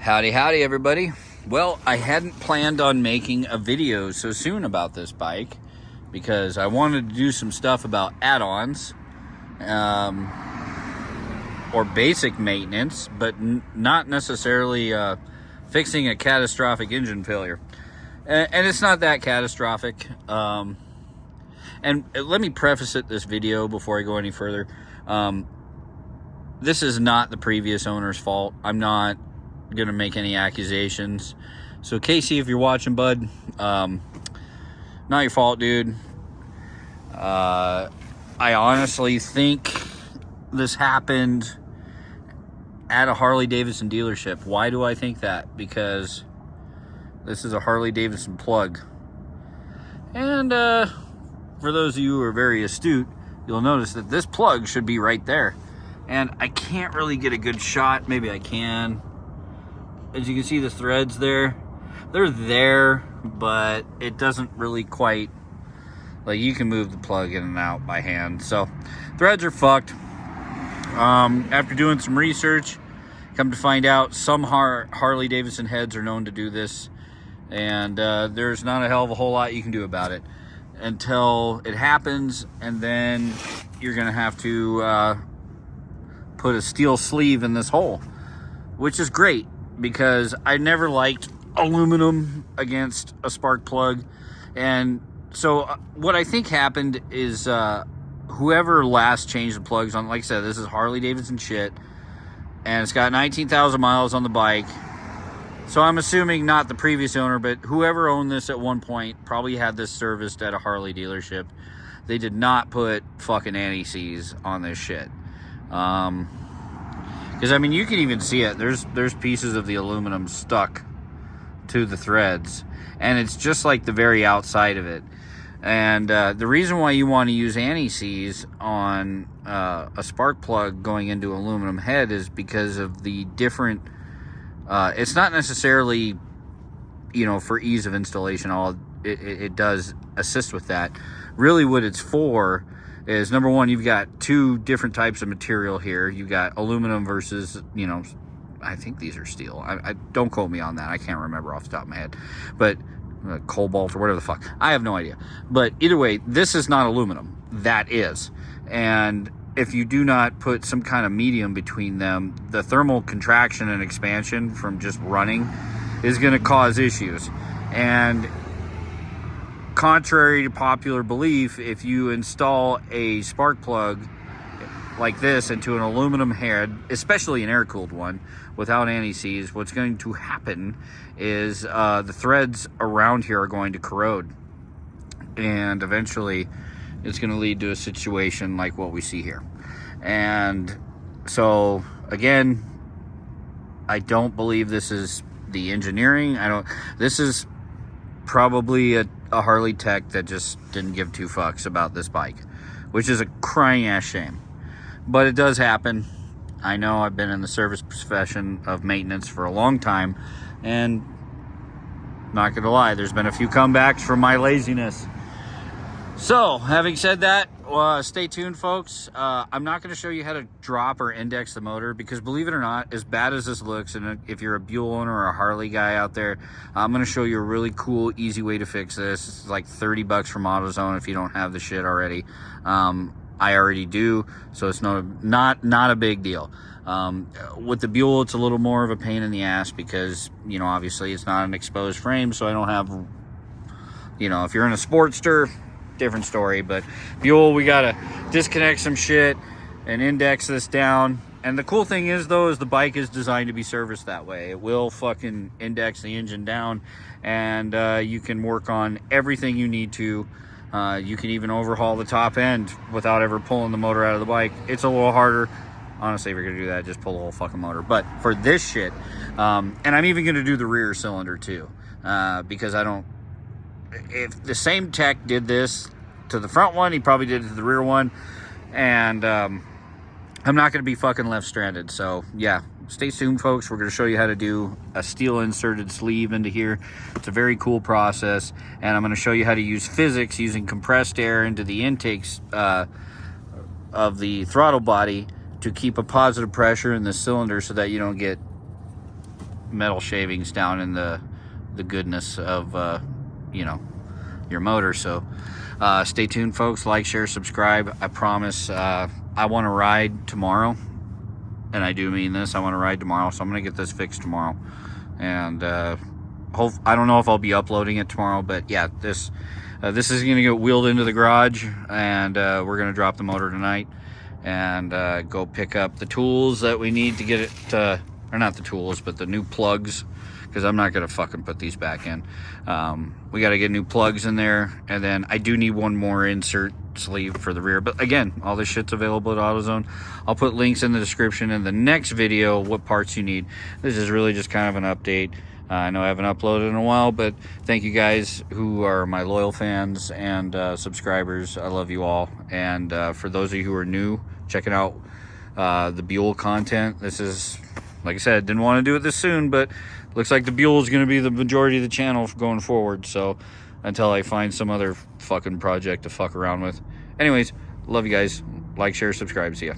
Howdy everybody. Well, I hadn't planned on making a video so soon about this bike because I wanted to do some stuff about add-ons or basic maintenance, but not necessarily fixing a catastrophic engine failure. And it's not that catastrophic. And let me preface this video before I go any further. This is not the previous owner's fault. I'm not gonna make any accusations. So Casey, if you're watching, bud, not your fault, dude. I honestly think this happened at a Harley Davidson dealership. Why do I think that? Because this is a Harley Davidson plug. And for those of you who are very astute, you'll notice that this plug should be right there. And I can't really get a good shot. Maybe I can. As you can see, the threads there, they're there, but it doesn't really quite, like, you can move the plug in and out by hand. So threads are fucked. After doing some research, come to find out some Harley Davidson heads are known to do this, and there's not a hell of a whole lot you can do about it until it happens, and then you're gonna have to put a steel sleeve in this hole, which is great because I never liked aluminum against a spark plug. And so what I think happened is whoever last changed the plugs on, like I said, this is Harley Davidson shit, and it's got 19,000 miles on the bike. So I'm assuming not the previous owner, but whoever owned this at one point probably had this serviced at a Harley dealership. They did not put fucking anti-seize on this shit. Because I mean, you can even see it. There's pieces of the aluminum stuck to the threads, and it's just like the very outside of it. And the reason why you want to use anti-seize on a spark plug going into aluminum head is because of the different. It's not necessarily, you know, for ease of installation. It does assist with that. Really, what it's for is, number one, you've got two different types of material here. You've got aluminum versus, you know, I think these are steel. I don't quote me on that. I can't remember off the top of my head. But cobalt or whatever the fuck. I have no idea. But either way, this is not aluminum. That is. And if you do not put some kind of medium between them, the thermal contraction and expansion from just running is going to cause issues. And contrary to popular belief, if you install a spark plug like this into an aluminum head, especially an air-cooled one, without anti-seize, what's going to happen is the threads around here are going to corrode. And eventually, it's going to lead to a situation like what we see here. And so, again, I don't believe this is the engineering. This is probably a Harley tech that just didn't give two fucks about this bike, which is a crying ass shame. But it does happen. I know I've been in the service profession of maintenance for a long time, and not gonna lie, there's been a few comebacks from my laziness. So, having said that, stay tuned, folks. I'm not going to show you how to drop or index the motor because, believe it or not, as bad as this looks, and if you're a Buell owner or a Harley guy out there, I'm going to show you a really cool, easy way to fix this. It's like 30 bucks from AutoZone if you don't have the shit already. I already do, so it's not a big deal. With the Buell, it's a little more of a pain in the ass because, you know, obviously it's not an exposed frame, so I don't have, you know, if you're in a Sportster, different story. But Buell, we gotta disconnect some shit and index this down. And the cool thing is, though, is the bike is designed to be serviced that way. It will fucking index the engine down, and you can work on everything you need to. You can even overhaul the top end without ever pulling the motor out of the bike. It's a little harder. Honestly, if you're gonna do that, just pull the whole fucking motor. But for this shit, and I'm even gonna do the rear cylinder too, because I don't. If the same tech did this to the front one, he probably did it to the rear one, and I'm not gonna be fucking left stranded. So yeah, stay tuned, folks. We're gonna show you how to do a steel inserted sleeve into here. It's a very cool process, and I'm gonna show you how to use physics using compressed air into the intakes of the throttle body to keep a positive pressure in the cylinder so that you don't get metal shavings down in the goodness of you know, your motor. So stay tuned, folks. Like, share, subscribe. I promise I want to ride tomorrow, and I do mean this. I want to ride tomorrow, so I'm gonna get this fixed tomorrow. And I don't know if I'll be uploading it tomorrow, but yeah, this is gonna get wheeled into the garage, and we're gonna drop the motor tonight and go pick up the tools that we need to get it or not the tools, but the new plugs, because I'm not gonna fucking put these back in. We got to get new plugs in there, and then I do need one more insert sleeve for the rear. But again, all this shit's available at AutoZone. I'll put links in the description in the next video what parts you need. This is really just kind of an update. I know I haven't uploaded in a while, but thank you guys who are my loyal fans and subscribers. I love you all. And for those of you who are new, checking out the Buell content, this is, like I said, didn't want to do it this soon, but looks like the Buell is going to be the majority of the channel going forward. So until I find some other fucking project to fuck around with. Anyways, love you guys. Like, share, subscribe. See ya.